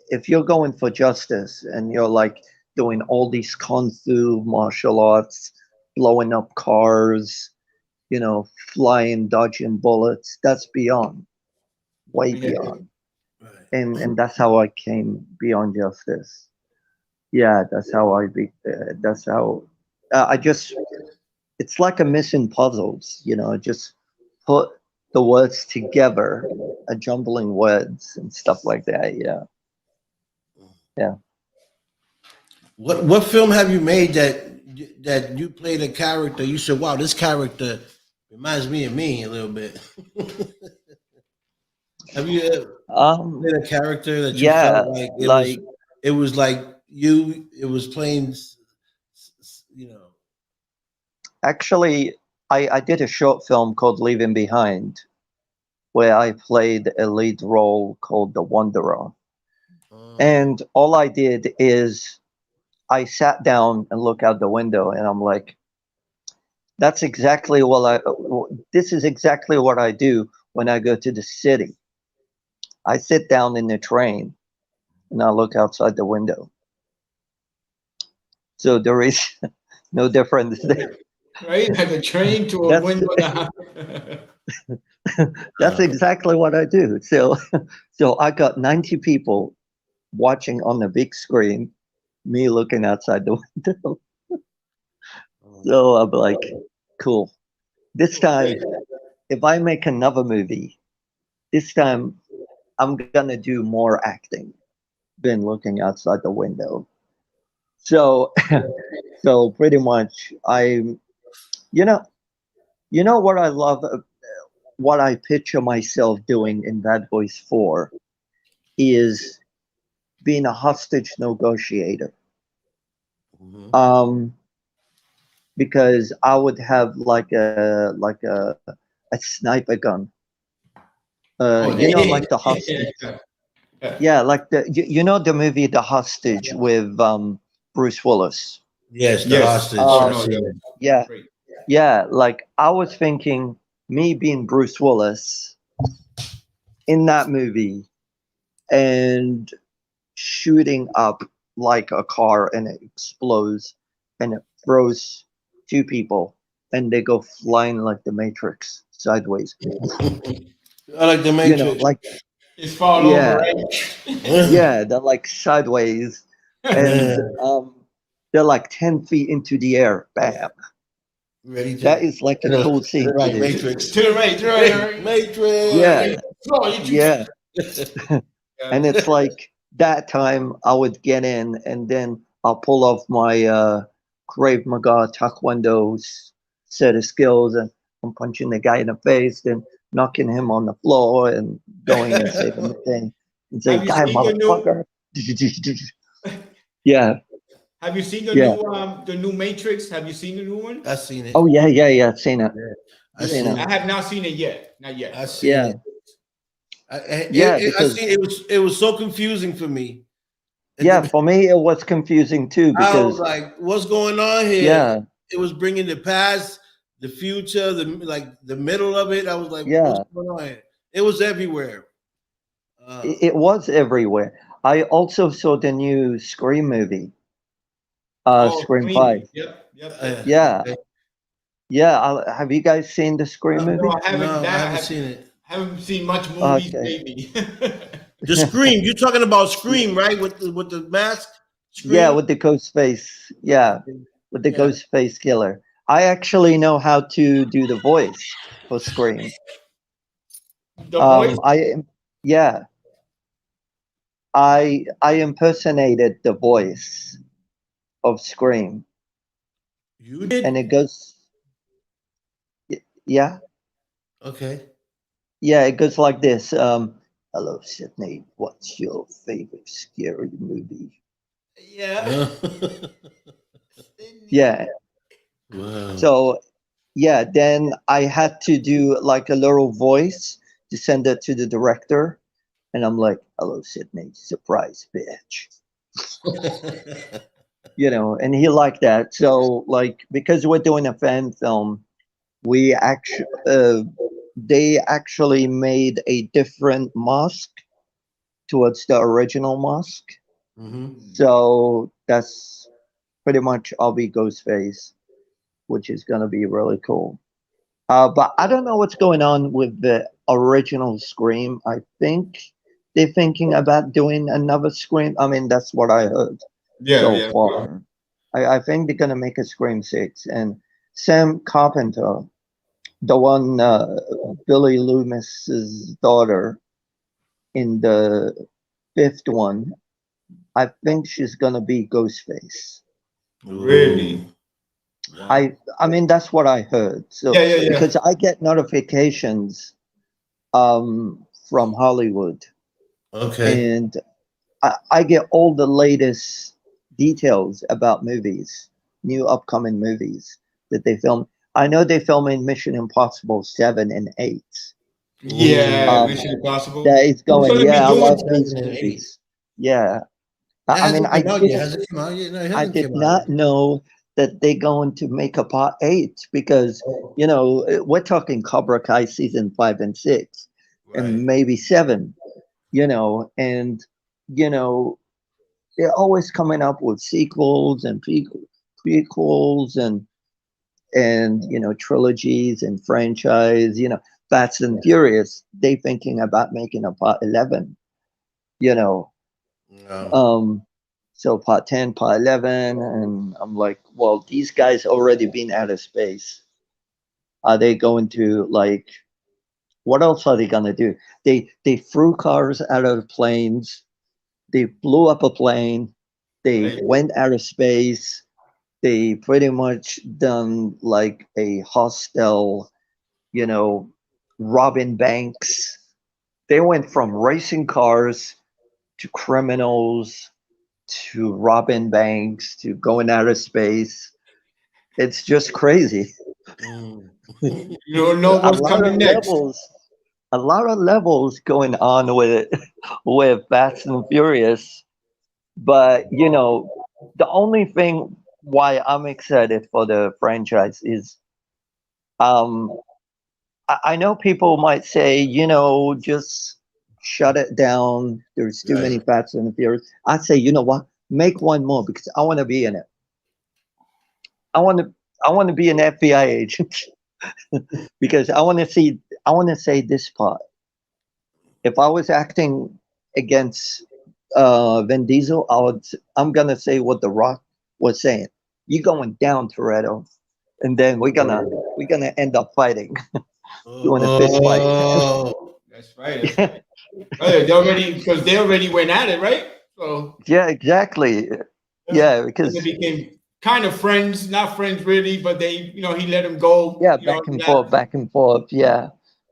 if you're going for justice and you're like doing all these kung fu martial arts, blowing up cars, flying, dodging bullets, that's beyond, way Yeah. beyond. And Right. that's how I came beyond justice. Yeah, that's how I be. That's how I just. It's like a missing puzzles, just put the words together, a jumbling words and stuff like that. Yeah, yeah. What film have you made that you played a character? You said, "Wow, this character reminds me of me a little bit." Have you ever Um, played a character that you felt yeah, like like it was like you, it was playing, you know? actually, I did a short film called Leaving Behind where I played a lead role called the Wanderer. And all I did is I sat down and looked out the window, and I'm like, that's exactly this is exactly what I do when I go to the city. I sit down in the train and I look outside the window. So there is no difference there. Right, like a train to a That's window. that's exactly what I do. So so I got 90 people watching on the big screen, me looking outside the window. So I'm like, cool. This time, if I make another movie, this time I'm gonna do more acting than looking outside the window. So so pretty much you know what I love, what I picture myself doing in Bad Boys 4 is being a hostage negotiator. Mhm. Because I would have a sniper gun. Oh, Like the hostage. yeah. Yeah, like the movie The Hostage with Bruce Willis. Yes, the Yes. hostage. Oh Um, I've no, seen yeah. it. yeah, Great. yeah. Like I was thinking, me being Bruce Willis in that movie and shooting up like a car and it explodes and it throws two people and they go flying like the Matrix sideways. I like the Matrix. Like It's fall over, yeah, right? yeah, they're like sideways and Yeah. they're like 10 feet into the air. Bam. Ready That to is like a cool to the scene to right, do. Matrix. To the right, to the right. Matrix. Yeah, No, you yeah. And it's yeah. like that time I would get in and then I'll pull off my Krav Maga Taekwondo set of skills and I'm punching the guy in the face, then knocking him on the floor and going and saving the thing and say, Have you "Die, seen the new? motherfucker!" Yeah, Have you seen yeah. the new Matrix? Have you seen the new one? I seen it. Oh yeah, yeah, yeah. I've seen it. Yeah. I Seen seen it. I it. have not seen it yet. Not yet. I seen Yeah, it. yeah. I Because seen it was so confusing for me. At yeah, the, for me it was confusing too I was because like, "What's going on here?" yeah, It was bringing the past, the future, the middle of it. I was like, "What's yeah. going on here?" It was everywhere. Uh, It was everywhere. I also saw the new Scream movie, Oh, Scream Queenie. 5. Yep, yep, yep. uh, Yeah, okay. yeah. Have you guys seen the Scream No, movie? I haven't. No, I That I haven't seen it. haven't seen much movies Okay. lately. The Scream. You're talking about Yeah, Scream, right? With the mask. yeah, Scream. with the ghost face. Yeah, with the Yeah. ghost face killer. I actually know how to do the voice for Scream. The voice. Yeah, I impersonated the voice of Scream, You and did? it goes, yeah, Okay. yeah, it goes like this. Hello, Sydney. What's your favorite scary movie? Yeah. Yeah. Wow. So, yeah, then I had to do like a little voice to send it to the director. And I'm like, hello, Sydney. Surprise, bitch. And he liked that. So, like, because we're doing a fan film, we actually, they actually made a different mask towards the original mask. Hmm. So that's pretty much I'll be Ghostface, which is gonna be really cool. But I don't know what's going on with the original Scream. I think they're thinking about doing another Scream. I mean, that's what I heard Yeah, so yeah. far. I think they're gonna make a Scream 6. And Sam Carpenter, the one Billy Loomis's daughter in the fifth one, I think she's gonna be Ghostface. Really? Wow. I mean that's what I heard. So Yeah, yeah, yeah. because I get notifications from Hollywood Okay. and I get all the latest details about movies, new upcoming movies that they film. I know they're filming Mission Impossible 7 and 8. Yeah, Ooh. Um Mission Impossible. that is Who's going, gonna be yeah, I doing? love these Seven and eight. movies. Yeah. That I mean, hasn't came out yet. Has it come out yet? No, it I hasn't did came out not know that they're going to make a part 8 because, yet. we're talking Cobra Kai season 5 and 6 Right. and maybe 7, and, you know, they're always coming up with sequels and prequels and trilogies and franchise. Fast and Furious. They thinking about making a part 11. You know, No. um, so part 10, part 11, and I'm like, well, these guys already been out of space. Are they going to like? What else are they gonna do? They threw cars out of planes. They blew up a plane. They Right. went out of space. They pretty much done like a hostel, you know, robbing banks. They went from racing cars to criminals to robbing banks to going out of space. It's just crazy. Mm. You don't know A what's lot of coming next. levels, a lot of levels going on with with Fast and Furious. But the only thing why I'm excited for the franchise is um I know people might say, just shut it down. There's too Right. many Fast and Furious. I say, you know what? Make one more because I want to be in it. I want to I want to be an FBI agent because I want to say this part. If I was acting against Vin Diesel, I'm gonna say what The Rock was saying. You going down, Toretto, and then we're gonna end up fighting, doing a fist fight. Oh. That's right. That's right. They already because they already went at it, right? So Yeah, exactly. yeah, Yeah, and they because became kind of friends, not friends really, but he let him go. yeah, back and That forth, back and forth. Yeah,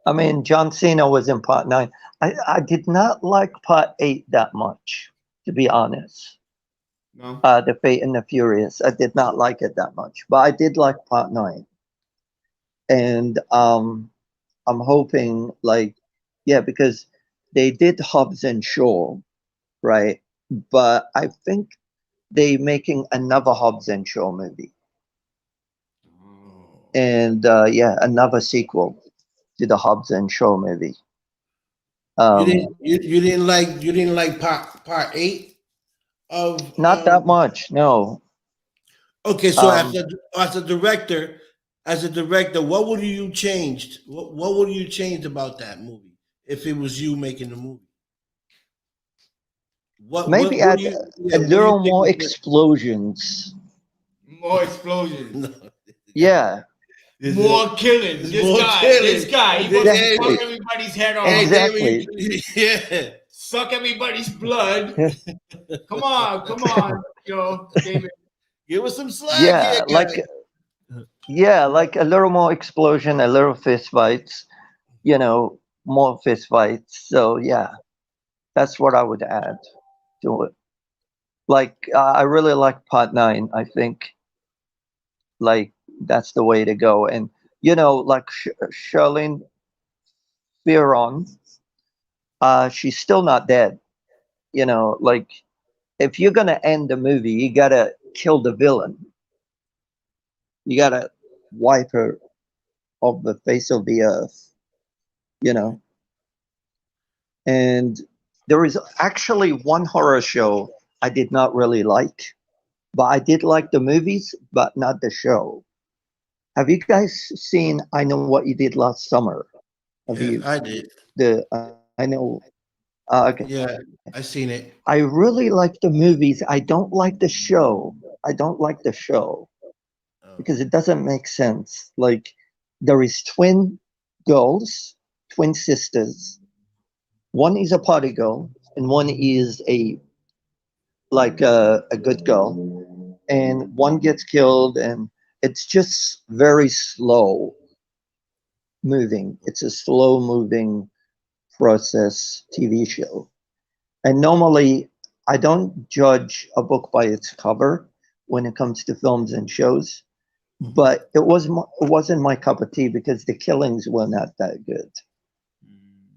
I mean, John Cena was in part 9. I did not like part 8 that much, to be honest. no. The Fate and the Furious. I did not like it that much, but I did like part 9, and I'm hoping like, yeah, because they did Hobbs and Shaw, right? But I think they making another Hobbs and Shaw movie, Oh. and yeah, another sequel to the Hobbs and Shaw movie. You Um, didn't you didn't like part 8 of Not that much, no. okay, so Um, as a director, what would you changed? What would you change about that movie if it was you making the movie? Maybe What do add you a yeah, what do you little think more was different? explosions. More explosions, No. Yeah, Is it more killing. there's more killing. This guy, he wants to fuck exactly, everybody's head Hey, off, Damon, exactly. yeah. suck everybody's blood. Come on, Damon. Give us some slack here, Yeah, guys. like a little more explosion, a little fist fights, more fist fights. So yeah, that's what I would add to it. Like I really like part 9. I think like that's the way to go. And like Charlene Theron, she's still not dead. Like if you're gonna end the movie, you gotta kill the villain. You gotta wipe her off the face of the earth. You Right. know. And there is actually one horror show I did not really like, but I did like the movies, but not the show. Have you guys seen I Know What You Did Last Summer? Have Yeah, you I did. the I know okay. Yeah, I seen it. I really like the movies. I don't like the show. I don't like the show Oh. because it doesn't make sense. Like there is twin girls, twin sisters. One is a party girl and one is a good girl, and one gets killed, and it's just very slow moving. It's a slow moving process TV show. And normally, I don't judge a book by its cover when it comes to films and shows, Mhm. but it wasn't my cup of tea because the killings were not that good. Mm.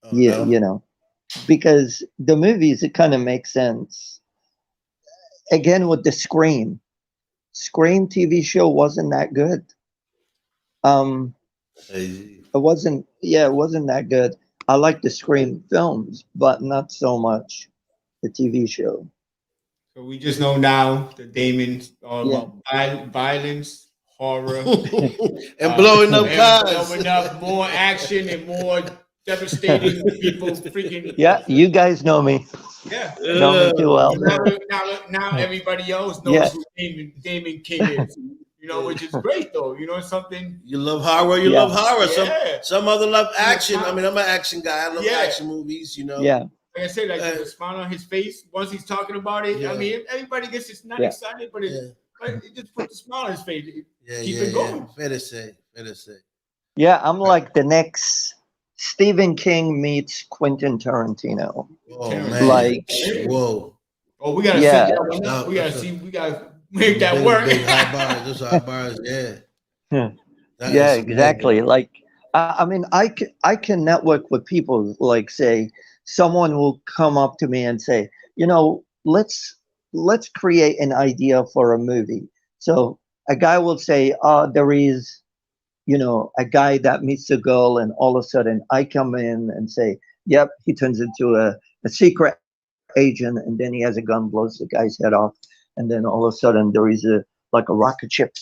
Oh Yeah, no. because the movies, it kind of makes sense. Again, with the Scream TV show wasn't that good. Um, Hey, it wasn't, yeah, it wasn't that good. I like the Scream films, but not so much the TV show. So we just know now that Damon's all Yeah. about violence, horror, and blowing up and cars. blowing up, more action and more devastating people freaking. Yeah, you guys know me. Yeah. Know me too Oh, well. So now, man. now everybody else knows Yeah, who Damon King is. Which is great though. Something. You love horror. You yeah, love horror. Yeah. Some other love And a action. I smile. mean, I'm an action guy. I love Yeah. action movies. yeah, Like I said, like Uh, the smile on his face once he's talking about it. I yeah, mean, everybody gets it's not yeah. excited, but yeah, it just puts a smile on his face. yeah, Keep yeah, it yeah. going. Fair to say. Fair to say. Yeah, I'm like the next Stephen King meets Quentin Tarantino. Oh man. Like, Whoa. Oh, we gotta set yeah, that one up. We gotta That's a see. We gotta make that big, work. big high bars. Those high bars. Yeah. That yeah, is big. exactly. Like, I mean, I can network with people. Like, say, someone will come up to me and say, let's create an idea for a movie. So a guy will say, there is, a guy that meets a girl, and all of a sudden I come in and say, yep, he turns into a secret agent, and then he has a gun, blows the guy's head off, and then all of a sudden there is like a rocket ship,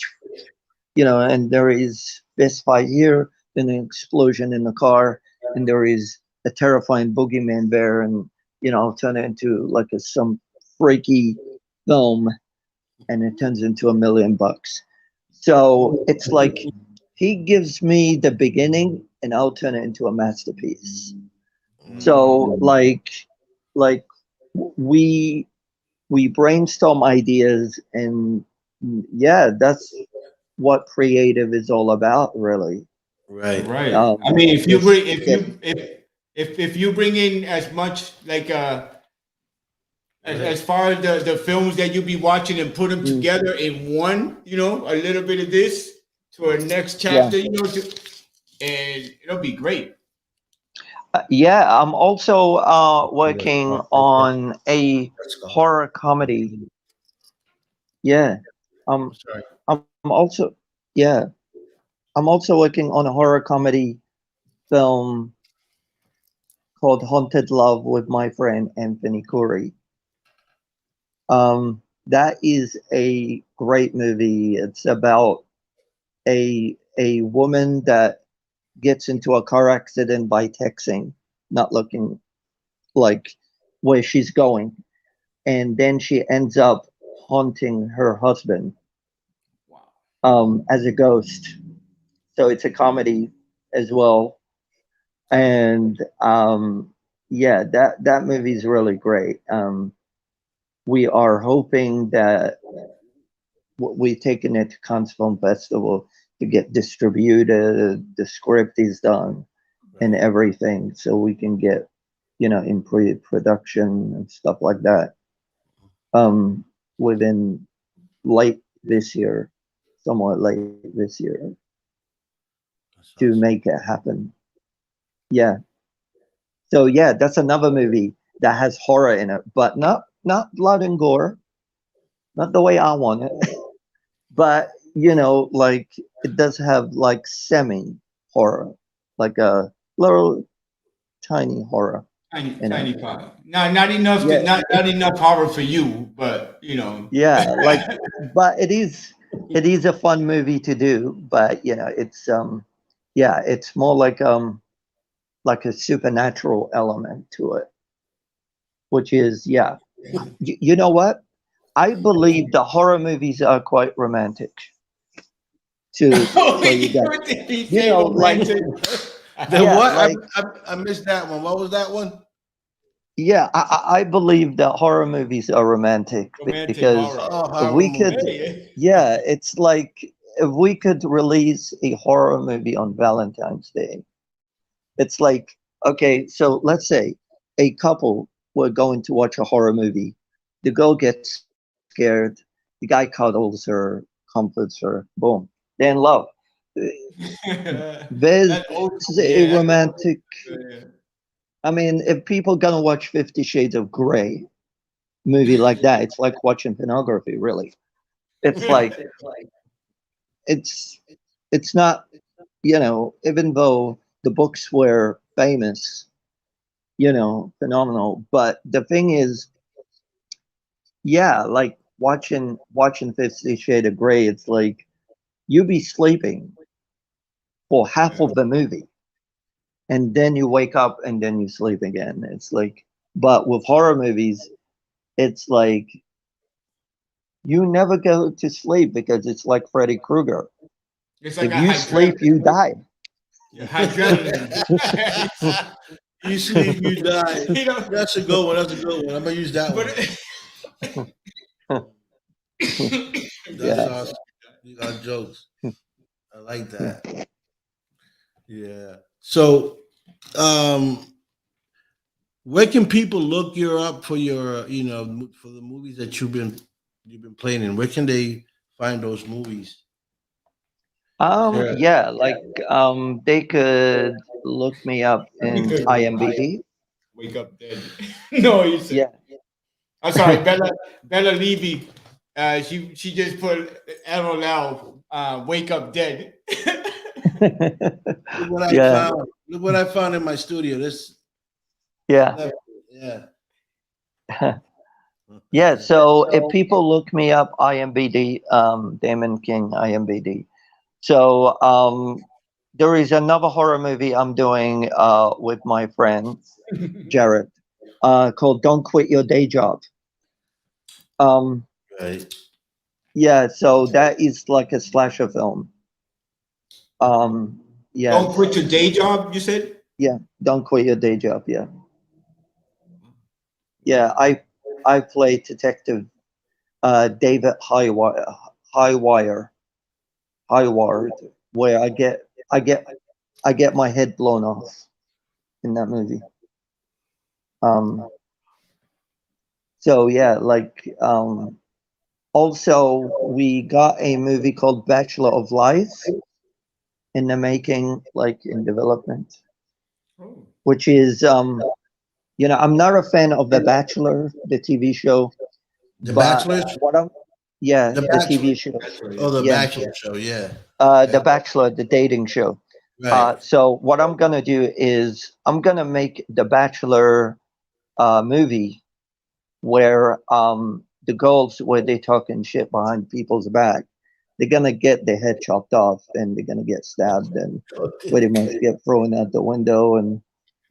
and there is this fight here, then an explosion in the car, and there is a terrifying boogeyman there, and I'll turn it into like some freaky film, and it turns into $1 million. So it's like he gives me the beginning, and I'll turn it into a masterpiece. So like we we brainstorm ideas, and yeah, that's what creative is all about, really. Right. Right. Um, I mean, if you just bring if get you if you bring in as much like as Right. far as the films that you be watching and put them mm, together in one, a little bit of this to a next yeah. chapter, and it'll be great. Yeah, I'm also working on a Let's go. horror comedy. Yeah. I'm Um sorry. I'm also yeah, I'm also working on a horror comedy film called Haunted Love with my friend Anthony Curry. That is a great movie. It's about a woman that gets into a car accident by texting, not looking like where she's going, and then she ends up haunting her husband Wow. as a ghost. So it's a comedy as well, and yeah, that movie is really great. We are hoping that we've taken it to Cannes Film Festival to get distributed. The script is done and Right. everything, so we can get in pre-production and stuff like that. Within late this year, somewhat late this year, That's to awesome. make it happen. Yeah. So yeah, that's another movie that has horror in it, but not blood and gore, not the way I want it. But like it does have like semi horror, like a little tiny horror Tiny, in it. tiny pot. Not enough to Yeah, not enough horror for you, but yeah, like, but it is a fun movie to do, but it's yeah, it's more like a supernatural element to it, which is, yeah. You know what? I believe the horror movies are quite romantic to Oh, for you guys. he say Like, romantic. The yeah, what? like, I missed that one. What was that one? yeah, I believe that horror movies are romantic Romantic because horror. Oh, if horror we could, movie. Hey, yeah, it's like if we could release a horror movie on Valentine's Day. It's like, okay, so let's say a couple were going to watch a horror movie. The girl gets scared, the guy cuddles her, comforts her, boom, they're in love. that's There's old a school. Yeah, romantic, yeah. I mean, if people gonna watch 50 Shades of Grey movie like that, it's like watching pornography, really. It's like it's it's not, even though the books were famous, phenomenal. But the thing is, yeah, like watching 50 Shades of Grey, it's like you be sleeping for half Yeah. of the movie, and then you wake up and then you sleep again. It's like, but with horror movies, it's like you never go to sleep because it's like Freddy Krueger. It's like If a you sleep, you hydrilla, die. hydrilla. You sleep, you die. You know, That's a good one. That's a good one. I'm gonna use that one. but That's Yeah. awesome. You got jokes. I like that. Yeah. So, um, where can people look you up for your, for the movies that you've been playing in? Where can they find those movies? Is there? Yeah, like they could look me up we in could IMBD. wake up dead. No, you said. Yeah. I'm sorry, Bella Levy. She just put LOL. Wake up dead. Look what I Yeah. found. Look what I found in my studio. This. Yeah. Yeah. Yeah, so if people look me up, IMBD, Damon King, IMBD. So there is another horror movie I'm doing with my friend Jared called "Don't Quit Your Day Job." Um, Right. yeah, so that is like a slasher film. Don't Yes, quit your day job. You said. yeah, don't quit your day job. Yeah, yeah. I play Detective David Highwire, Highward, where I get I get my head blown off in that movie. Um, so yeah, like also we got a movie called Bachelor of Life in the making, like in development, Oh. which is I'm not a fan of The Bachelor, the TV show, The but Bachelor. what I'm yeah, The the Bachelor. TV show. That's what it Oh, is. the Yeah. Bachelor show. Yeah. The Okay. Bachelor, the dating show. Right. So what I'm gonna do is I'm gonna make the Bachelor movie where the girls where they talking shit behind people's back, they're gonna get their head chopped off and they're gonna get stabbed and pretty much get thrown out the window and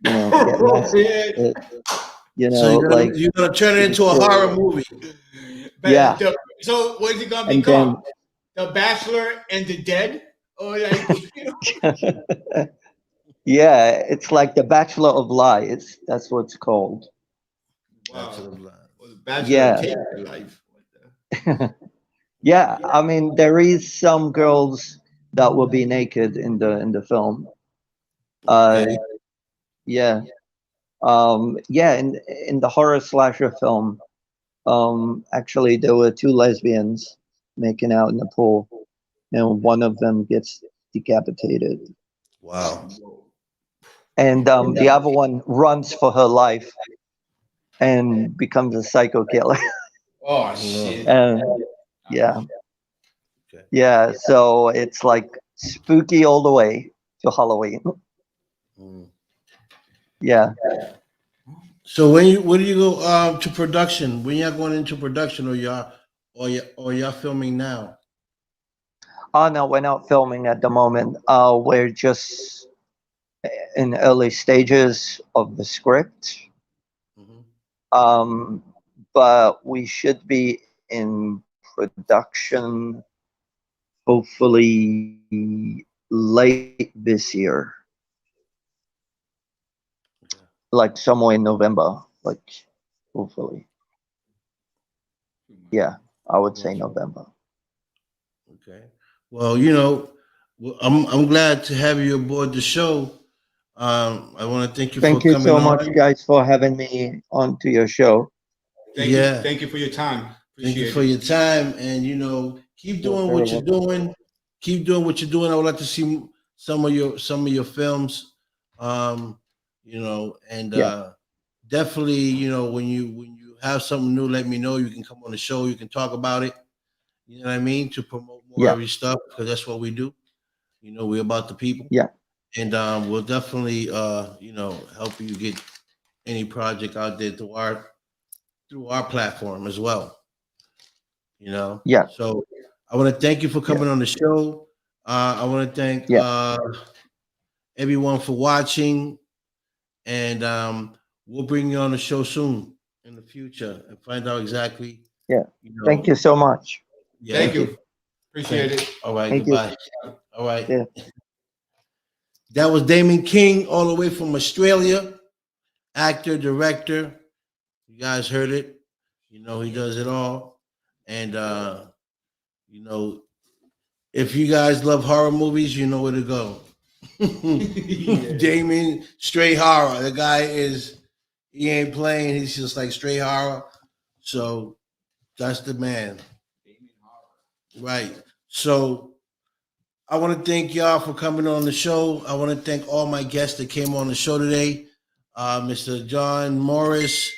get Oh, massacred. So you're gonna Like you're gonna turn it into a destroyed. horror movie. But Yeah, so what is it gonna be and called? then The Bachelor and the Dead, or like yeah, it's like the Bachelor of Lies. That's what it's called. Bachelor wow, of Lies. or the Bachelor Yeah, takes your life. What the- yeah. I mean, there is some girls that will be naked in the film. Uh, Okay. yeah, yeah. In the horror slasher film, actually, there were two lesbians making out in the pool, and one of them gets decapitated, Wow. and the other one runs for her life and becomes a psycho killer. Oh No. shit! Yeah, Okay. yeah. So it's like spooky all the way to Halloween. Mm. Yeah. So when do you go to production? When y'all going into production, or y'all filming now? Oh no, we're not filming at the moment. We're just in early stages of the script. Mhm. Um, but we should be in production hopefully late this year, Okay. like somewhere in November. Like hopefully, yeah, I would say Gotcha. November. Okay. Well, I'm glad to have you aboard the show. I want to thank you for Thank you coming so much, on. guys, for having me onto your show. Yeah. Thank you for your time. Thank you Appreciate for it. your time, and keep You're doing very what you're welcome. doing. Keep doing what you're doing. I would like to see some of your films. Um, And Yeah. definitely, when you have something new, let me know. You can come on the show. You can talk about it. You know what I mean? To promote more Yeah. of your stuff because that's what we do. We're about the people, Yeah. and we'll definitely, help you get any project out there through our platform as well. Yeah. So I want to thank you for Yeah. coming on the show. I want to thank Yeah. everyone for watching, and we'll bring you on the show soon in the future and find out exactly, Yeah. you Thank know, you so much. yeah. Thank Thank you. you. Appreciate it. All right, Thank you. goodbye. All right. Yeah. That was Damon King, all the way from Australia, actor, director. You guys heard it. He does it all. And you know, if you guys love horror movies, you know where to go. Yeah. Damon, straight horror. The guy he ain't playing, he's just like straight horror. So that's the man. Right. So I want to thank y'all for coming on the show. I want to thank all my guests that came on the show today. Mr. John Morris,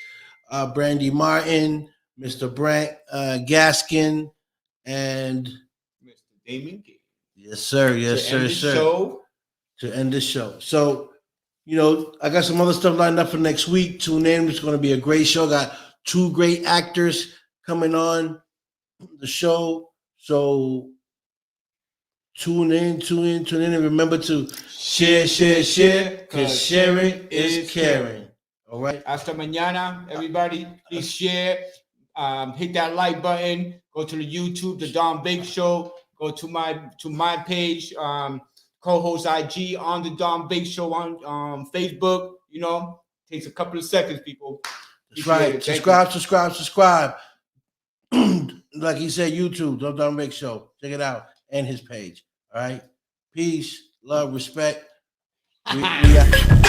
Brandy Martin, Mr. Brant Gaskin, and Mr. Damon King. yes, sir. Yes, To sir, end the sir. show, To end the show. So, I got some other stuff lined up for next week. Tune in. It's going to be a great show. Got two great actors coming on the show. So tune in, and remember to share, because sharing is caring. All right. hasta mañana, everybody. Please share. Hit that like button. Go to the YouTube, the Don Big Show. Go to my page, co-host IG on the Don Big Show on Facebook. Takes a couple of seconds, people. That's Appreciate right. it. Thank you. Subscribe. Like he said, YouTube, the Don Big Show. Check it out. And his page. All right. Peace, love, respect. We out.